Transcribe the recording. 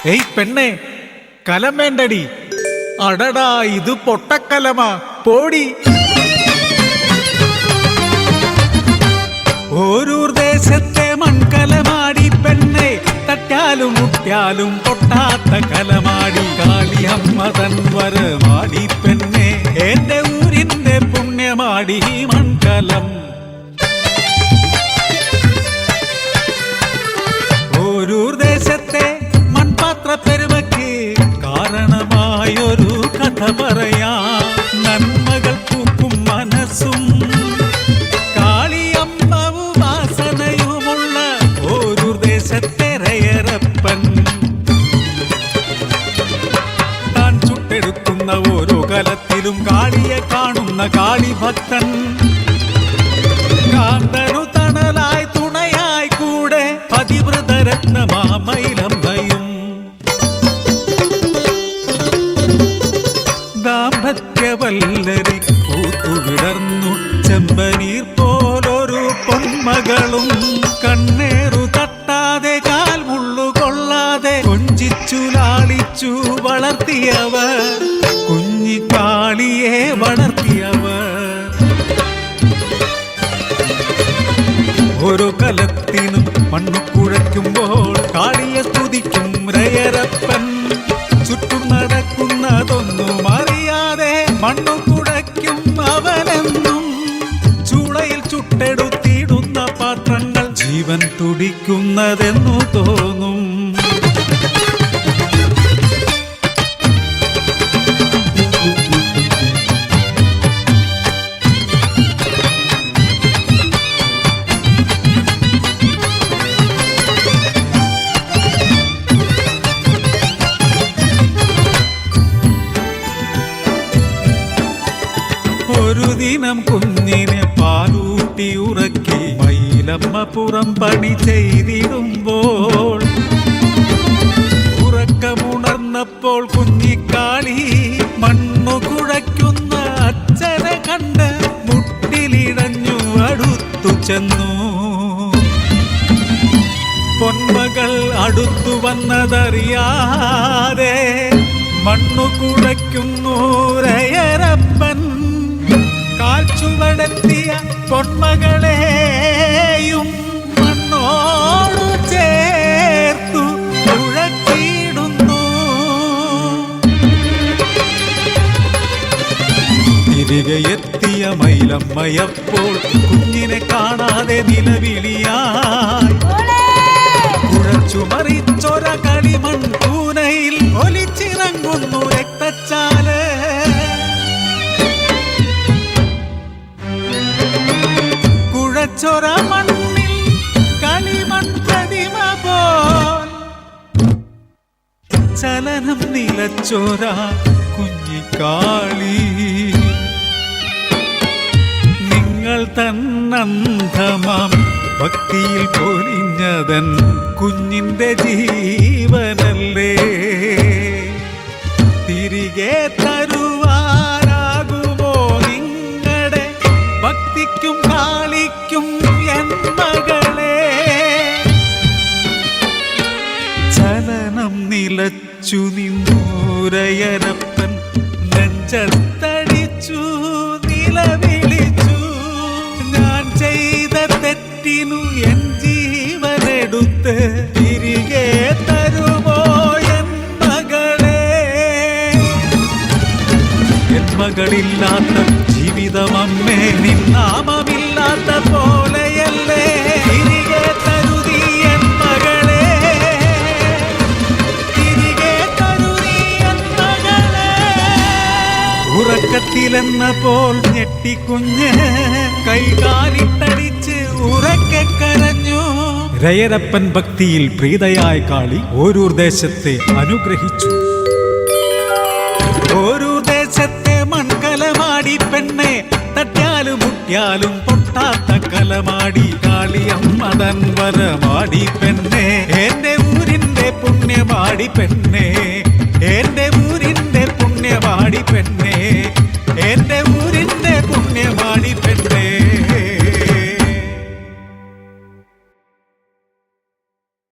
ഏയ് പെണ്ണെ, കലം വേണ്ടടി. അടടാ, ഇത് പൊട്ടക്കലമാ, പോടി. ഓരൂർ ദേശത്തെ മൺകലമാടി പെണ്ണെ, തട്ടാലും മുട്ടിയാലും പൊട്ടാത്ത കലമാടി. കാളിയമ്മ തൻ വരമാടി പെണ്ണെ, എന്റെ ഊരിന്റെ പുണ്യമാടി മൺകലം. ഓരൂർ ദേശത്തെ മൺപാത്ര പെരുമയ്ക്ക് കാരണമായൊരു കഥ പറയാ. നന്മകൾ പൂക്കും മനസ്സും കാളിയമ്മവും വാസനയുമുള്ള ഓരൂർ ദേശത്തെ റയറപ്പൻ. താൻ ചുട്ടെടുക്കുന്ന ഓരോ കലത്തിലും കാളിയെ കാണുന്ന കാളിഭക്തൻ. കാന്തനു തണലായി തുണയായി കൂടെ പതിവ്രതരത്നമാമയിലമ്മയും. ദാമ്പത്യവല്ലരി പൂത്തുവിടർന്നു ചെമ്പനീർ പോലൊരു പൊന്മകളും. കണ്ണേറു തട്ടാതെ കാൽ മുള്ളുകൊള്ളാതെ കൊഞ്ചിച്ചു ലാളിച്ചു വളർത്തിയവർ, കുഞ്ഞിക്കാളിയെ വളർത്തിയവർ. ഓരോ കലത്തിനും മണ്ണു കുഴയ്ക്കുമ്പോൾ കാളിയെ സ്തുതിക്കും രയരപ്പൻ. ചുറ്റും നടക്കുന്നതൊന്നും അറിയാതെ മണ്ണു കുഴയ്ക്കും അവനെന്നും. ചൂളയിൽ ചുട്ടെടുത്തിടുന്ന പാത്രങ്ങൾ ജീവൻ തുടിക്കുന്നതെന്നു തോന്നും. ഒരു ദിനം കുഞ്ഞിനെ പാലൂട്ടി ഉറക്കി മയിലമ്മ പുറം പണി ചെയ്തിടുമ്പോൾ, ഉറക്കമുണർന്നപ്പോൾ കുഞ്ഞിക്കാളി മണ്ണു കുഴയ്ക്കുന്ന അച്ഛനെ കണ്ട് മുട്ടിലിടഞ്ഞു അടുത്തു ചെന്നു. പൊന്മകൾ അടുത്തു വന്നതറിയാതെ മണ്ണു കുഴയ്ക്കുന്നു രയരപ്പൻ. കാൽച്ചുവടെത്തിയ പൊന്മകളെയും മണ്ണോടു ചേർത്തു കുഴച്ചിടുന്നു. തിരികെ എത്തിയ മയിലമ്മയപ്പോൾ കുഞ്ഞിനെ കാണാതെ നിലവിളിയായി. കുഴച്ചുമറിച്ചൊര കളിമൺ കൂനയിൽ ഒലിച്ചിറങ്ങുന്നു രക്തച്ചാല്. കുഴച്ചൊര മണ്ണിൽ കളിമൺ പ്രതിമ പോൽ ചലനം നിലച്ചൊര കുഞ്ഞിക്കാളി. നിങ്ങൾ തന്നന്ധമാം ഭക്തിയിൽ പൊലിഞ്ഞതൻ കുഞ്ഞിന്റെ ജീവനല്ലേ. തിരികെ തരുവാനാകുമോ നിങ്ങളുടെ ഭക്തിക്കും കാളിക്കും എൻ മകളെ. ചലനം നിലച്ചു നിന്നൂരയരപ്പൻ നെഞ്ചത്തടിച്ചു നിലവിളിച്ചു. ഞാൻ ചെയ്ത തെറ്റിനു എൻ ജീവനെടുത്ത് തിരികെ തരുമോ എൻ മകളെ. എൻ മകളില്ലാത്ത ജീവിതമമ്മേ നിന്നാമമില്ലാത്ത പോലെയല്ലേ. തിരികെ തരുതി എൻ മകളെ, തിരികെ തരുതി എൻ മകളെ. ഉറക്കത്തിലെന്ന പോൽ ഞെട്ടിക്കുഞ്ഞ് കൈകാലിട്ടടിച്ച് ഉറക്കെ കരഞ്ഞു. രയരപ്പൻ ഭക്തിയിൽ പ്രീതയായ കാളി ഓരൂർ ദേശത്തെ അനുഗ്രഹിച്ചു. ഓരൂർ ദേശത്തെ മൺകലമാടി പെണ്ണെ, തട്ടാലും മുട്ടിയാലും പൊട്ടാത്ത കലമാടി. കാളിയമ്മ തൻ വരമാടി പെണ്ണെ, എന്റെ ഊരിന്റെ പുണ്യമാടി പെണ്ണെ, എന്റെ ഊരിന്റെ പുണ്യമാടി പെണ്ണെ, എന്റെ ഊരിന്റെ പുണ്യമാടി പെണ്ണെ.